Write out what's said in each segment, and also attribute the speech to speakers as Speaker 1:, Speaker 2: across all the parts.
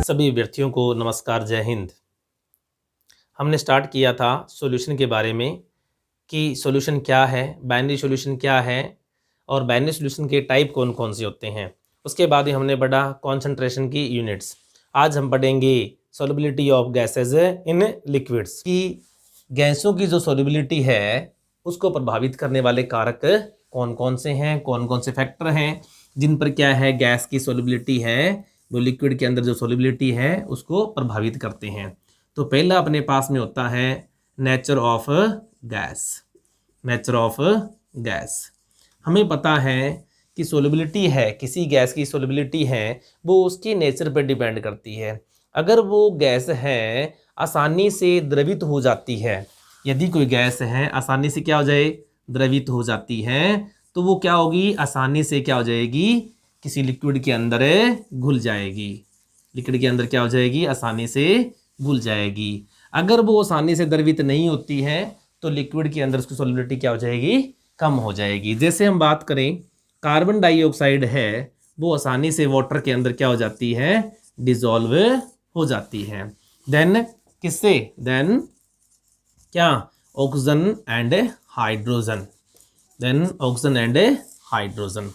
Speaker 1: सभी विद्यार्थियों को नमस्कार, जय हिंद। हमने स्टार्ट किया था सॉल्यूशन के बारे में कि सॉल्यूशन क्या है, बाइनरी सॉल्यूशन क्या है और बाइनरी सॉल्यूशन के टाइप कौन कौन से होते हैं। उसके बाद ही हमने पढ़ा कॉन्सेंट्रेशन की यूनिट्स। आज हम पढ़ेंगे solubility of gases in liquids की गैसों की जो सॉल्युबिलिटी है उसको प्रभावित करने वाले कारक कौन कौन से हैं, कौन कौन से फैक्टर हैं जिन पर क्या है गैस की सॉल्युबिलिटी है, वो लिक्विड के अंदर जो सॉल्युबिलिटी है उसको प्रभावित करते हैं। तो पहला अपने पास में होता है nature of gas. Nature of gas हमें पता है कि सॉल्युबिलिटी है, किसी गैस की सॉल्युबिलिटी है वो उसके नेचर पर डिपेंड करती है। अगर वो गैस है आसानी से द्रवित हो जाती है, यदि कोई गैस है आसानी से क्या हो जाए, द्रवित हो जाती है, तो वो क्या होगी, आसानी से क्या हो जाएगी, किसी लिक्विड के अंदर घुल जाएगी। लिक्विड के अंदर क्या हो जाएगी, आसानी से घुल जाएगी। अगर वो आसानी से द्रवित नहीं होती है तो लिक्विड के अंदर उसकी सॉल्युबिलिटी क्या हो जाएगी, कम हो जाएगी। जैसे हम बात करें कार्बन डाइऑक्साइड है, वो आसानी से वाटर के अंदर क्या हो जाती है, डिसॉल्व हो जाती है। देन किससे, देन क्या, oxygen and hydrogen. Then oxygen and hydrogen.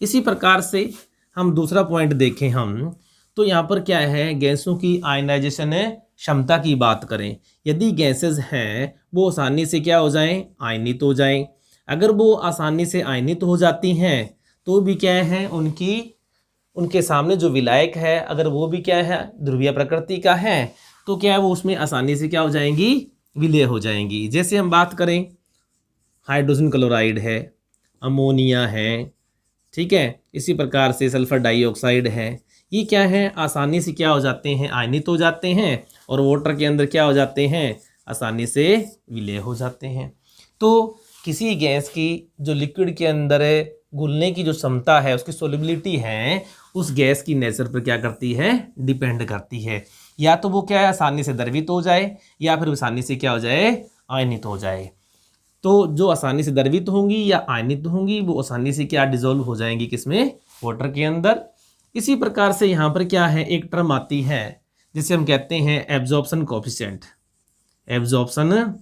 Speaker 1: इसी प्रकार से हम दूसरा पॉइंट देखें हम तो यहाँ पर क्या है, गैसों की आयनाइजेशन क्षमता की बात करें। यदि गैसेस हैं वो आसानी से क्या हो जाएं, आयनित हो जाएं। अगर वो आसानी से आयनित हो जाती हैं तो भी क्या है, उनके सामने जो विलायक है अगर वो भी क्या है, ध्रुवीय प्रकृति का है, तो क्या है वो उसमें आसानी से क्या हो जाएंगी, विलय हो जाएंगी। जैसे हम बात करें हाइड्रोजन क्लोराइड है, अमोनिया है, ठीक है, इसी प्रकार से सल्फर डाइऑक्साइड है, ये क्या है आसानी से क्या हो जाते हैं, आयनित हो जाते हैं और वाटर के अंदर क्या हो जाते हैं, आसानी से विलय हो जाते हैं। तो किसी गैस की जो लिक्विड के अंदर घुलने की जो क्षमता है, उसकी सॉल्युबिलिटी है, उस गैस की नेचर पर क्या करती है, डिपेंड करती है। या तो वो क्या है आसानी से द्रवित हो जाए या फिर आसानी से क्या हो जाए, आयनित हो जाए। तो जो आसानी से द्रवित होंगी या आयनित होंगी वो आसानी से क्या डिसॉल्व हो जाएंगी, किसमें, वाटर के अंदर। इसी प्रकार से यहाँ पर क्या है, एक टर्म आती है जिसे हम कहते हैं एब्जॉर्प्शन कोफिशिएंट। एब्जॉर्प्शन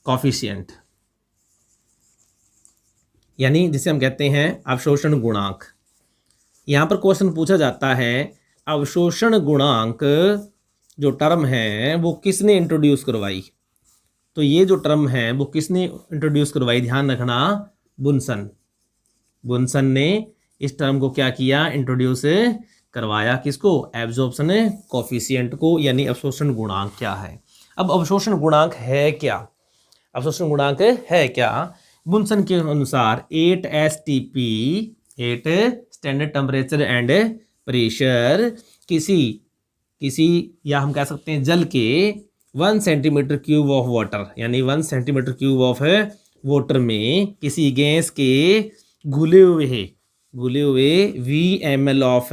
Speaker 1: कोफिशिएंट यानी जिसे हम कहते हैं अवशोषण गुणांक। यहाँ पर क्वेश्चन पूछा जाता है अवशोषण गुणांक जो टर्म है वो किसने इंट्रोड्यूस करवाई। तो ये जो टर्म है वो किसने इंट्रोड्यूस करवाई, ध्यान रखना, बुनसन। बुनसन ने इस टर्म को क्या किया, इंट्रोड्यूस करवाया, किसको, एब्जॉर्प्शन कोफिशिएंट को, यानी अवशोषण गुणांक क्या है। अब अवशोषण गुणांक है क्या, अवशोषण गुणांक है क्या, बुनसन के अनुसार 8 STP, 8 standard temperature and pressure, किसी या हम कह सकते हैं जल के 1 सेंटीमीटर क्यूब ऑफ वाटर, यानी 1 सेंटीमीटर क्यूब ऑफ वाटर में किसी गैस के घुले हुए VmL ऑफ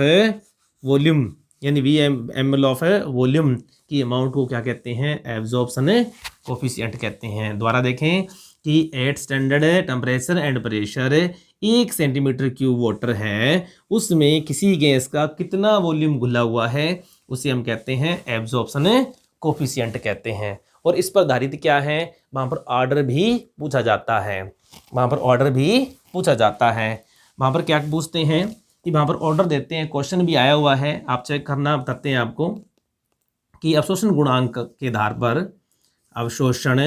Speaker 1: वॉल्यूम, यानी VmL ऑफ वॉल्यूम की अमाउंट को क्या कहते हैं, एब्जॉर्प्शन कोफिशिएंट कहते हैं। दोबारा देखें कि 8 standard temperature and pressure 1 centimetre cube water है, उसमें किसी गैस का कितना वॉल्यूम घुला हुआ है उसे हम कहते हैं एब्जॉर्प्शन कोफिशिएंट कहते हैं। और इस पर आधारित क्या है, वहाँ पर ऑर्डर भी पूछा जाता है, वहाँ पर ऑर्डर भी पूछा जाता है। वहाँ पर क्या पूछते हैं कि वहाँ पर ऑर्डर देते हैं, क्वेश्चन भी आया हुआ है, आप चेक करना, बताते हैं आपको कि अवशोषण गुणांक के आधार पर, अवशोषण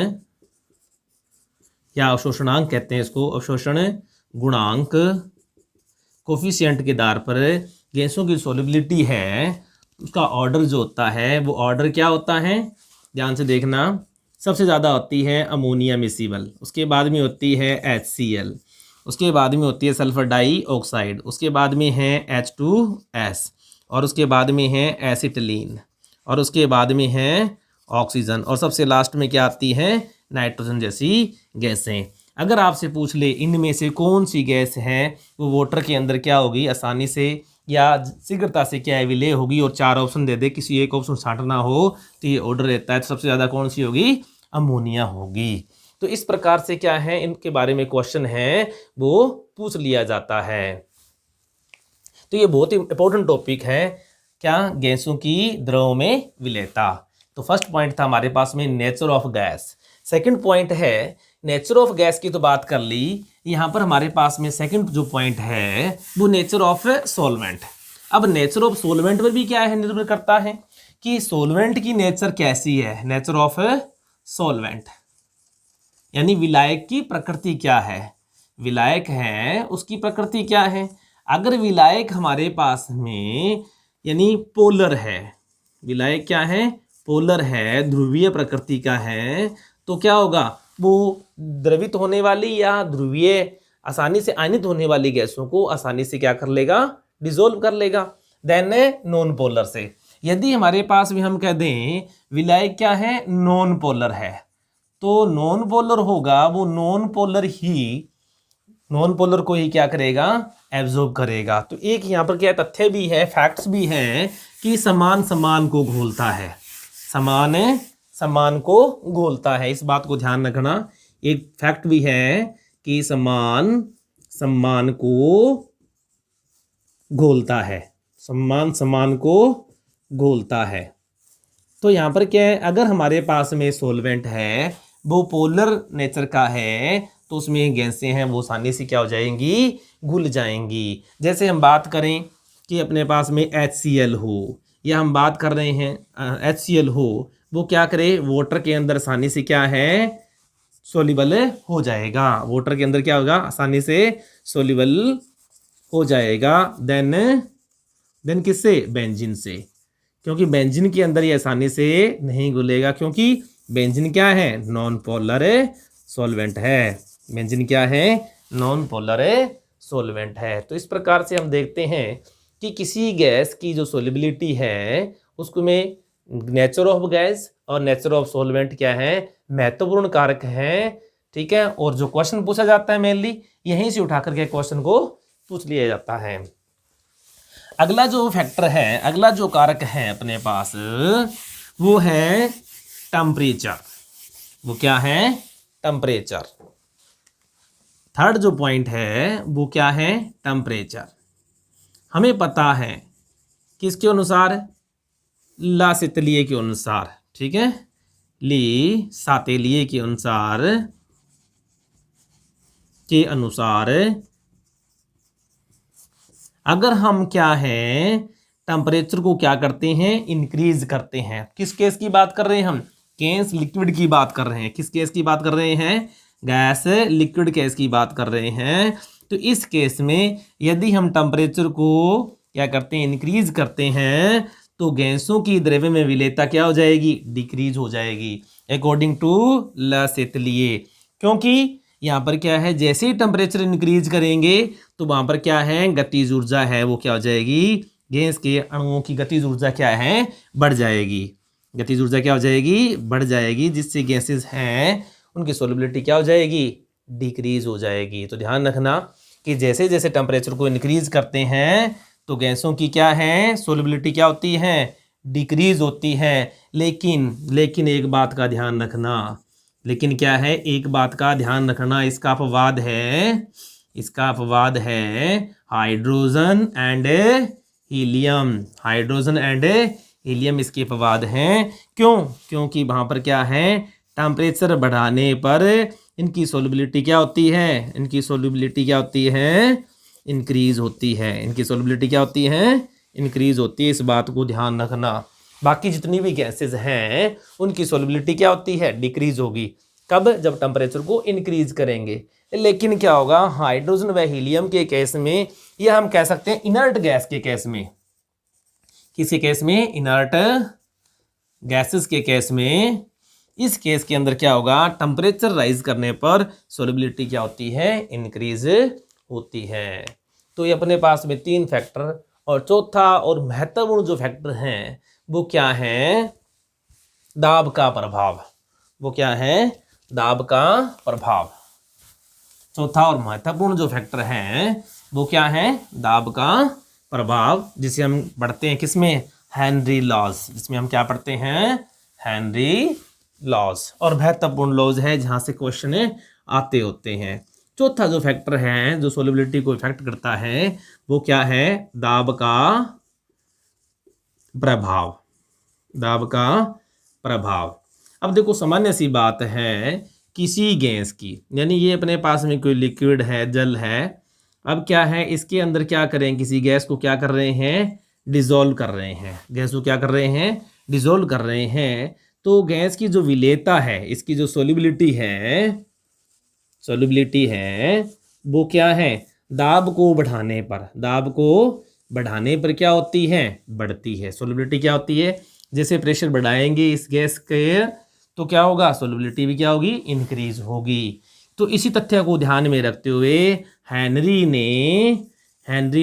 Speaker 1: या अवशोषणांक कहते हैं इसको, अवशोषण गुणांक कोफिशिएंट के आधार पर गैसों की सॉल्युबिलिटी है, उसका ऑर्डर जो होता है वो ऑर्डर क्या होता है, ध्यान से देखना, सबसे ज़्यादा होती है अमोनिया मिसिबल, उसके बाद में होती है HCl, उसके बाद में होती है सल्फर डाइऑक्साइड, उसके बाद में है H2S, और उसके बाद में है एसिटिलीन, और उसके बाद में है ऑक्सीजन, और सबसे लास्ट में क्या आती है, नाइट्रोजन जैसी गैसें। अगर आपसे पूछ ले इनमें से कौन सी गैस है वो वाटर के अंदर क्या होगी, आसानी से या शीघ्रता से क्या है, विलय होगी, और 4 ऑप्शन दे दे, किसी एक ऑप्शन छांटना हो तो ये ऑर्डर रहता है, तो सबसे ज़्यादा कौन सी होगी, अमोनिया होगी। तो इस प्रकार से क्या है, इनके बारे में क्वेश्चन है वो पूछ लिया जाता है। तो ये बहुत ही इंपॉर्टेंट टॉपिक है, क्या, गैसों की द्रव में विलेयता। तो फर्स्ट पॉइंट था हमारे पास में nature of gas. Second point है नेचर ऑफ गैस की तो बात कर ली, यहाँ पर हमारे पास में सेकंड जो पॉइंट है वो नेचर ऑफ सॉल्वेंट। अब नेचर ऑफ सॉल्वेंट पर भी क्या है, निर्भर करता है कि सॉल्वेंट की नेचर कैसी है। नेचर ऑफ सॉल्वेंट यानी विलायक की प्रकृति क्या है, विलायक है उसकी प्रकृति क्या है। अगर विलायक हमारे पास में यानी पोलर है, विलायक क्या है, पोलर है, ध्रुवीय प्रकृति का है, तो क्या होगा, वो द्रवित होने वाली या ध्रुवीय आसानी से आयनित होने वाली गैसों को आसानी से क्या कर लेगा, डिसॉल्व कर लेगा। देन नॉन पोलर से, यदि हमारे पास भी हम कह दें विलायक क्या है, नॉन पोलर है, तो नॉन पोलर होगा वो नॉन पोलर को ही क्या करेगा, एब्जॉर्ब करेगा। तो एक यहाँ पर क्या तथ्य भी है, फैक्ट्स भी हैं कि समान समान को घोलता है, समान समान को घोलता है, इस बात को ध्यान रखना। एक फैक्ट भी है कि समान समान को घोलता है, समान समान को घोलता है। तो यहाँ पर क्या है, अगर हमारे पास में सॉल्वेंट है वो पोलर नेचर का है, तो उसमें गैसें हैं वो आसानी से क्या हो जाएंगी, घुल जाएंगी। जैसे हम बात करें कि अपने पास में HCl हो, या हम बात कर रहे हैं HCl हो, वो क्या करे, वाटर के अंदर आसानी से क्या है, सोल्यूबल हो जाएगा। वाटर के अंदर क्या होगा, आसानी से सोल्यूबल हो जाएगा। देन किससे, बेंजीन से, क्योंकि बेंजीन के अंदर ये आसानी से नहीं घुलेगा, क्योंकि बेंजीन क्या है, नॉन पोलर सॉल्वेंट है। बेंजीन क्या है, नॉन पोलर सॉल्वेंट है। तो इस प्रकार से हम देखते हैं कि किसी गैस की जो सोलिबिलिटी है उसको में नेचर ऑफ गैस और नेचर ऑफ सॉल्वेंट क्या है, महत्वपूर्ण कारक हैं। ठीक है, और जो क्वेश्चन पूछा जाता है मेनली यहीं से उठा करके क्वेश्चन को पूछ लिया जाता है। अगला जो फैक्टर है, अगला जो कारक है अपने पास, वो है टेम्परेचर। वो क्या है, टेम्परेचर। थर्ड जो पॉइंट है वो क्या है, टेम्परेचर। हमें पता है किसके अनुसार, ला सातेलिए के अनुसार, ठीक है, ली सातेलिए के अनुसार अगर हम क्या है टेम्परेचर को क्या करते हैं, इंक्रीज करते हैं। किस केस की बात कर रहे हैं हम, गैस लिक्विड की बात कर रहे हैं। किस केस की बात कर रहे हैं, गैस लिक्विड केस की बात कर रहे हैं। तो इस केस में यदि हम टेम्परेचर को क्या करते हैं, इंक्रीज करते हैं, तो गैसों की द्रव्य में विलेयता क्या हो जाएगी, डिक्रीज हो जाएगी, अकॉर्डिंग टू ला सातेलिए। क्योंकि यहाँ पर क्या है, जैसे ही टेम्परेचर इंक्रीज करेंगे तो वहाँ पर क्या है, गतिज ऊर्जा है वो क्या हो जाएगी, गैस के अणुओं की गतिज ऊर्जा क्या है, बढ़ जाएगी। गतिज ऊर्जा क्या हो जाएगी, बढ़ जाएगी, जिससे गैसेस हैं उनकी सोलिबिलिटी क्या हो जाएगी, डिक्रीज हो जाएगी। तो ध्यान रखना कि जैसे जैसे टेम्परेचर को इंक्रीज करते हैं तो गैसों की क्या है, सोलिबिलिटी क्या होती है, डिक्रीज होती है। लेकिन एक बात का ध्यान रखना, लेकिन क्या है, एक बात का ध्यान रखना, इसका अपवाद है hydrogen and helium. Hydrogen and helium इसके अपवाद हैं। क्योंकि वहाँ पर क्या है, टेम्परेचर बढ़ाने पर इनकी सोलिबिलिटी क्या होती है, इंक्रीज होती है। इनकी सोलिबिलिटी क्या होती है, इंक्रीज होती है। इस बात को ध्यान रखना। बाकी जितनी भी गैसेज हैं उनकी सोलिबिलिटी क्या होती है, डिक्रीज होगी। कब, जब टेम्परेचर को इंक्रीज करेंगे। लेकिन क्या होगा, हाइड्रोजन व हीलियम के केस में, या हम कह सकते हैं इनर्ट गैस के केस में, किसी केस में इनर्ट गैसेस के केस में, इस केस के अंदर क्या होगा, टेम्परेचर राइज करने पर सोलिबिलिटी क्या होती है, इंक्रीज होती है। तो ये अपने पास में 3 फैक्टर, और चौथा और महत्वपूर्ण जो फैक्टर हैं वो क्या है, दाब का प्रभाव। वो क्या है, दाब का प्रभाव। चौथा और महत्वपूर्ण जो फैक्टर है वो क्या है, दाब का प्रभाव, जिसे हम पढ़ते हैं किसमें, हेनरी लॉज, जिसमें हम क्या पढ़ते हैं, हेनरी लॉज, और महत्वपूर्ण लॉज है जहाँ से क्वेश्चन आते होते हैं। चौथा जो फैक्टर है जो सोलिबिलिटी को इफेक्ट करता है वो क्या है? दाब का प्रभाव। दाब का प्रभाव। अब देखो सामान्य सी बात है, किसी गैस की, यानी ये अपने पास में कोई लिक्विड है, जल है, अब क्या है इसके अंदर क्या करें, किसी गैस को क्या कर रहे हैं? डिसॉल्व कर रहे हैं। गैस को क्या कर रहे हैं? डिसॉल्व कर रहे हैं। तो गैस की जो विलेयता है, इसकी जो सोलिबिलिटी है, सोलिबिलिटी है वो क्या है? दाब को बढ़ाने पर, दाब को बढ़ाने पर क्या होती है? बढ़ती है। सोलिबिलिटी क्या होती है? जैसे प्रेशर बढ़ाएंगे इस गैस के तो क्या होगा? सोलिबिलिटी भी क्या होगी? इंक्रीज होगी। तो इसी तथ्य को ध्यान में रखते हुए हेनरी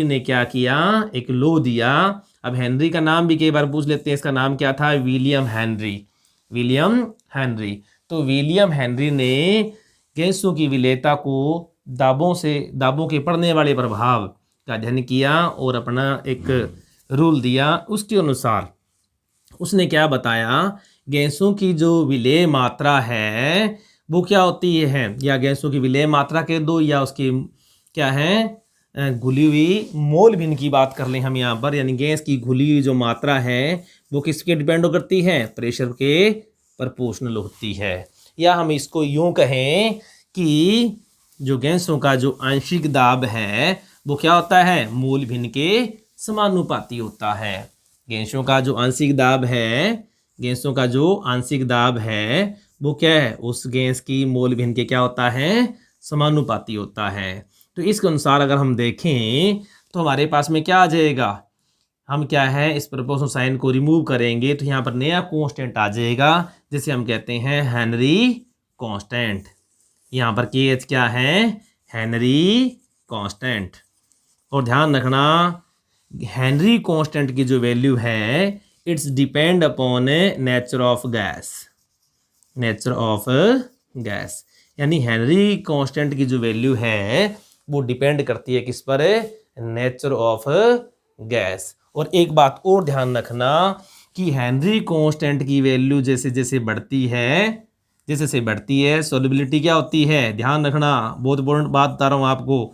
Speaker 1: ने क्या किया? एक लॉ दिया। अब हेनरी का नाम भी कई बार पूछ लेते हैं, इसका नाम क्या था? William Henry. William Henry. तो विलियम हेनरी ने गैसों की विलेयता को दाबों के पड़ने वाले प्रभाव का अध्ययन किया और अपना एक रूल दिया। उसके अनुसार उसने क्या बताया? गैसों की जो विलेय मात्रा है वो क्या होती है, या गैसों की विलेय मात्रा के दो, या उसकी क्या है घुली हुई मोल भिन्न की बात कर लें हम यहाँ पर, यानी गैस की घुली हुई जो मात्रा है वो किसके डिपेंड करती है? प्रेशर के प्रोपोर्शनल होती है। या हम इसको यूं कहें कि जो गैसों का जो आंशिक दाब है वो क्या होता है? मोल भिन्न के समानुपाती होता है। गैसों का जो आंशिक दाब है, गैसों का जो आंशिक दाब है वो क्या है? उस गैस की मोल भिन्न के क्या होता है? समानुपाती होता है। तो इसके अनुसार अगर हम देखें तो हमारे पास में क्या आ जाएगा? हम क्या है इस प्रोपोर्शनल साइन को रिमूव करेंगे तो यहाँ पर नया कांस्टेंट आ जाएगा, जिसे हम कहते हैं हेनरी कांस्टेंट। यहाँ पर के एच क्या है? Henry constant. और ध्यान रखना हेनरी कांस्टेंट की जो वैल्यू है it's depend upon nature of gas. Nature of gas, यानी हेनरी कांस्टेंट की जो वैल्यू है वो डिपेंड करती है किस पर? Nature of gas. और एक बात और ध्यान रखना कि हेनरी कांस्टेंट की वैल्यू जैसे जैसे बढ़ती है, जैसे जैसे बढ़ती है सोलिबिलिटी क्या होती है? ध्यान रखना, बहुत इंपॉर्टेंट बात बता रहा हूँ आपको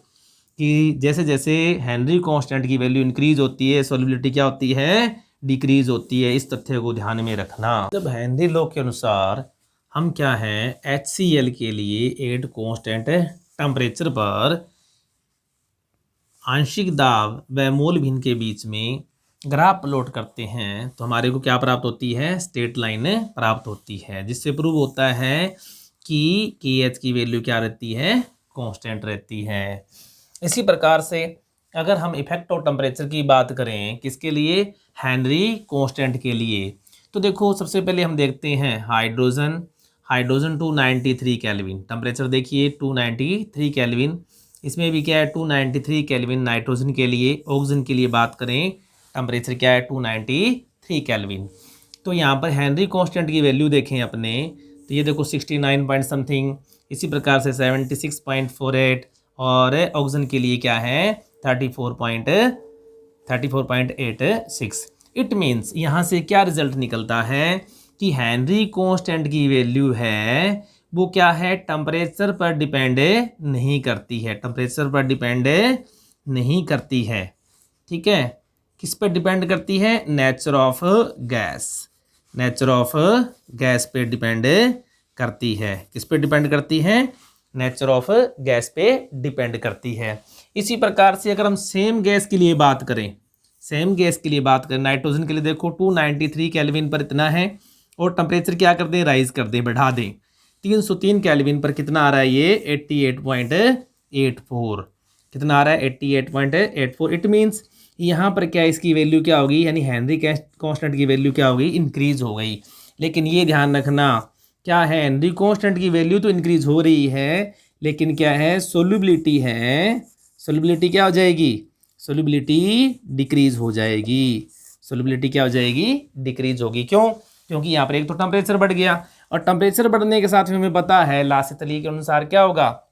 Speaker 1: कि जैसे जैसे हेनरी कांस्टेंट की वैल्यू इंक्रीज होती है सोलिबिलिटी क्या होती है? डिक्रीज होती है। इस तथ्य को ध्यान में रखना। जब हेनरी लॉ के अनुसार हम क्या है HCl के लिए एट कांस्टेंट टेम्परेचर पर आंशिक दाब व मोल भिन्न के बीच में ग्राफ प्लॉट करते हैं तो हमारे को क्या प्राप्त होती है? स्ट्रेट लाइन प्राप्त होती है, जिससे प्रूव होता है कि KH की वैल्यू क्या रहती है? कांस्टेंट रहती है। इसी प्रकार से अगर हम इफेक्ट ऑफ टेम्परेचर की बात करें किसके लिए? हेनरी कांस्टेंट के लिए। तो देखो सबसे पहले हम देखते हैं हाइड्रोजन 293 केल्विन, टेम्परेचर देखिए 293 केल्विन। इसमें भी क्या है? 293 केल्विन नाइट्रोजन के लिए। ऑक्सीजन के लिए बात करें टेम्परेचर क्या है? 293 केल्विन। तो यहाँ पर हेनरी कांस्टेंट की वैल्यू देखें अपने तो ये देखो 69 पॉइंट समथिंग, इसी प्रकार से 76.48, और ऑक्सीजन के लिए क्या है? 34.86। इट मीन्स यहाँ से क्या रिजल्ट निकलता है कि हेनरी कांस्टेंट की वैल्यू है वो क्या है? टेम्परेचर पर डिपेंड नहीं करती है। टेम्परेचर पर डिपेंड नहीं करती है। ठीक है, किस पर डिपेंड करती है? Nature of gas. Nature of gas पे डिपेंड करती है। किस पे डिपेंड करती है? नेचर ऑफ गैस पे डिपेंड करती है। इसी प्रकार से अगर हम सेम गैस के लिए बात करें, नाइट्रोजन के लिए देखो 293 केल्विन पर इतना है और टेम्परेचर क्या कर दें? राइज कर दें, बढ़ा दें। 303 केल्विन पर कितना आ रहा है? ये 88.84। कितना आ रहा है? 88.84। इट मीन्स यहाँ पर क्या इसकी वैल्यू क्या होगी? यानी हेनरी कांस्टेंट की वैल्यू क्या होगी? इंक्रीज हो गई। लेकिन ये ध्यान रखना क्या है? हेनरी कांस्टेंट की वैल्यू तो इंक्रीज हो रही है, लेकिन क्या है? सोल्युबिलिटी है, सोल्युबिलिटी क्या हो जाएगी? सोल्युबिलिटी डिक्रीज हो जाएगी। सोल्युबिलिटी क्या हो जाएगी? डिक्रीज होगी। क्यों? क्योंकि यहाँ पर एक तो टेम्परेचर बढ़ गया, और टेम्परेचर बढ़ने के साथ में हमें पता है लासितली के अनुसार क्या होगा?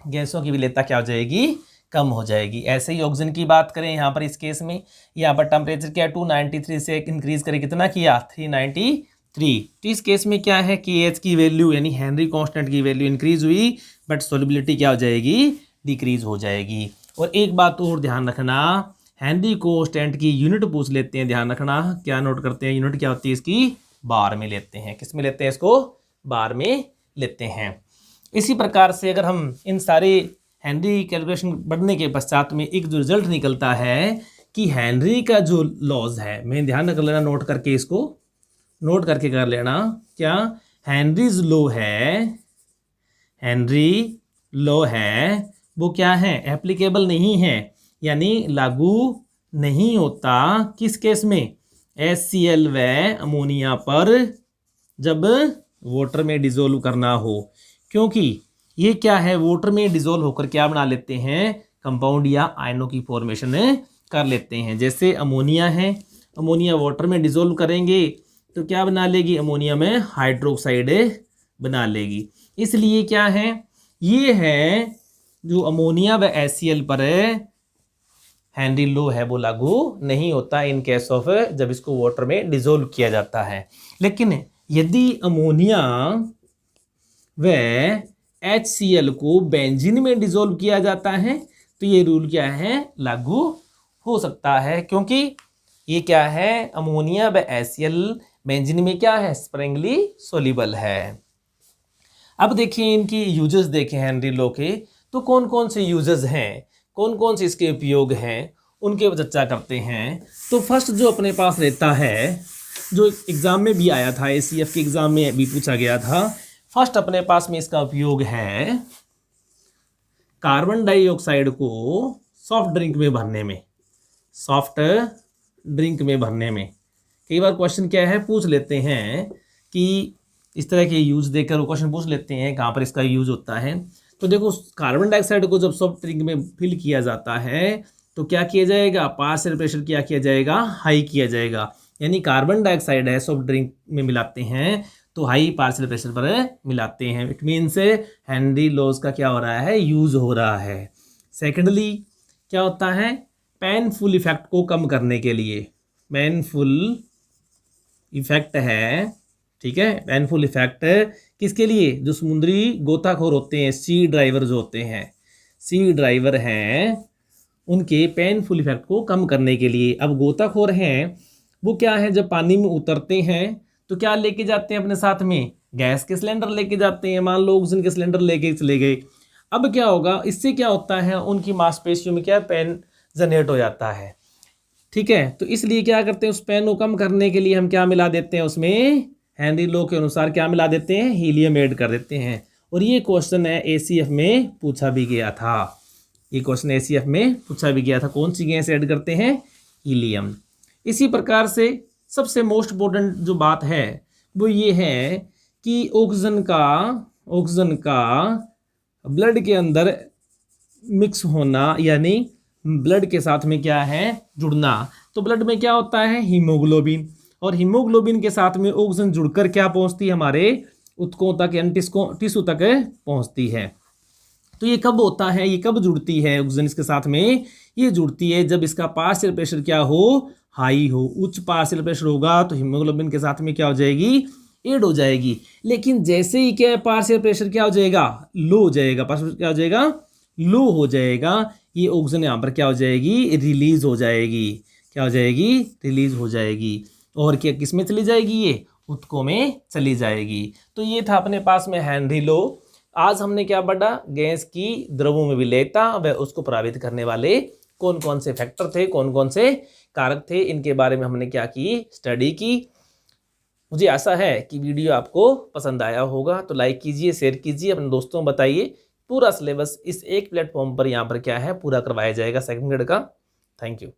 Speaker 1: गैसों की विलेयता क्या हो जाएगी? कम हो जाएगी। ऐसे ही ऑक्सीजन की बात करें यहाँ पर इस केस में, यहाँ पर टेम्परेचर क्या है? 293 से इंक्रीज करके कितना किया? 393 तो इस केस में क्या है कि एच की वैल्यू यानी हेनरी कांस्टेंट की वैल्यू इंक्रीज हुई बट सोलिबिलिटी क्या हो जाएगी, डिक्रीज हो जाएगी। और एक बात और ध्यान रखना, हेनरी कांस्टेंट की यूनिट पूछ लेते हैं, ध्यान रखना क्या नोट करते हैं, यूनिट क्या होती है इसकी, बार में लेते हैं। किस में लेते हैं इसको, बार में लेते हैं। इसी प्रकार से अगर हम इन सारे हेनरी कैलकुलेशन बढ़ने के पश्चात में एक जो रिजल्ट निकलता है कि हेनरी का जो लॉज है, मैं ध्यान रख लेना, नोट करके इसको नोट करके कर लेना, क्या हेनरीज लॉ है, हेनरी लॉ है वो क्या है, एप्लीकेबल नहीं है, यानी लागू नहीं होता किस केस में, HCl व अमोनिया पर जब वाटर में डिजोल्व करना हो। क्योंकि ये क्या है, वाटर में डिजोल्व होकर क्या बना लेते हैं, कंपाउंड या आयनों की फॉर्मेशन कर लेते हैं। जैसे अमोनिया है, अमोनिया वाटर में डिजोल्व करेंगे तो क्या बना लेगी, अमोनिया में हाइड्रोक्साइड बना लेगी। इसलिए क्या है, ये है जो अमोनिया व HCl पर हेनरी लॉ है वो लागू नहीं होता इन केस ऑफ जब इसको वाटर में डिजोल्व किया जाता है। लेकिन यदि अमोनिया व HCl को बेंजीन में डिजोल्व किया जाता है तो ये रूल क्या है, लागू हो सकता है। क्योंकि ये क्या है, अमोनिया व HCl बेंजीन में क्या है, स्प्रिंगली सोल्यूबल है। अब देखिए इनकी यूजेस देखें हेनरी लॉ के, तो कौन कौन से यूजेस हैं, कौन कौन से इसके उपयोग हैं, उनके पर चर्चा करते हैं। तो फर्स्ट जो अपने पास रहता है, जो एग्जाम में भी आया था, ACF के एग्जाम में भी पूछा गया था, फर्स्ट अपने पास में इसका उपयोग है कार्बन डाइऑक्साइड को सॉफ्ट ड्रिंक में भरने में, सॉफ्ट ड्रिंक में भरने में। कई बार क्वेश्चन क्या है, पूछ लेते हैं कि इस तरह के यूज देकर वो क्वेश्चन पूछ लेते हैं कहाँ पर इसका यूज होता है। तो देखो कार्बन डाइऑक्साइड को जब सॉफ्ट ड्रिंक में फिल किया जाता है तो क्या किया जाएगा, पार्शियल प्रेशर क्या किया जाएगा, हाई किया जाएगा। यानी कार्बन डाइऑक्साइड है सॉफ्ट ड्रिंक में मिलाते हैं तो हाई पार्शियल प्रेशर पर मिलाते हैं। इट मीन्स हेनरी लॉज का क्या हो रहा है, यूज हो रहा है। सेकेंडली क्या होता है, पेनफुल इफेक्ट को कम करने के लिए, पेनफुल इफेक्ट है, ठीक है, पेनफुल इफेक्ट किसके लिए, जो समुद्री गोताखोर होते हैं, सी ड्राइवर जो होते हैं, सी ड्राइवर हैं, उनके पेनफुल इफेक्ट को कम करने के लिए। अब गोताखोर हैं वो क्या है, जब पानी में उतरते हैं तो क्या लेके जाते हैं अपने साथ में, गैस के सिलेंडर लेके जाते हैं। मान लो ऑक्सीजन के सिलेंडर लेके चले गए, अब क्या होगा, इससे क्या होता है, उनकी मांसपेशियों में क्या पेन जनरेट हो जाता है, ठीक है। तो इसलिए क्या करते हैं, उस पेन को कम करने के लिए हम क्या मिला देते हैं उसमें, हेनरी लॉ के अनुसार क्या मिला देते हैं, हीलियम ऐड कर देते हैं। और ये क्वेश्चन है ACF में पूछा भी गया था, ये क्वेश्चन ACF में पूछा भी गया था, कौन सी गैस ऐड करते हैं, हीलियम। इसी प्रकार से सबसे मोस्ट इम्पोर्टेंट जो बात है वो ये है कि ऑक्सीजन का ब्लड के अंदर मिक्स होना, यानी ब्लड के साथ में क्या है, जुड़ना। तो ब्लड में क्या होता है, हीमोग्लोबिन, और हीमोग्लोबिन के साथ में ऑक्सीजन जुड़कर क्या पहुंचती है, हमारे ऊतकों तक यानी टिश्यू तक पहुंचती है। तो ये कब होता है, ये कब जुड़ती है ऑक्सीजन इसके साथ में, ये जुड़ती है जब इसका पार्शियल प्रेशर क्या हो, हाई हो। उच्च पार्शियल प्रेशर होगा तो हीमोग्लोबिन के साथ में क्या हो जाएगी, ऐड हो जाएगी। लेकिन जैसे ही क्या पार्शियल प्रेशर क्या हो जाएगा, लो हो जाएगा, पार्शियल क्या हो जाएगा, लो हो जाएगा, ये ऑक्सीजन यहाँ पर क्या हो जाएगी, रिलीज हो जाएगी, क्या हो जाएगी, रिलीज हो जाएगी। और क्या किस में चली जाएगी, ये ऊतकों में चली जाएगी। तो ये था अपने पास में हेनरी लॉ। आज हमने क्या पढ़ा, गैस की द्रवों में विलेयता व उसको प्रभावित करने वाले कौन कौन से फैक्टर थे, कौन कौन से कारक थे, इनके बारे में हमने क्या की, स्टडी की। मुझे आशा है कि वीडियो आपको पसंद आया होगा, तो लाइक कीजिए, शेयर कीजिए, अपने दोस्तों को बताइए। पूरा सिलेबस इस एक प्लेटफॉर्म पर यहाँ पर क्या है, पूरा करवाया जाएगा सेकंड ग्रेड का। Thank you.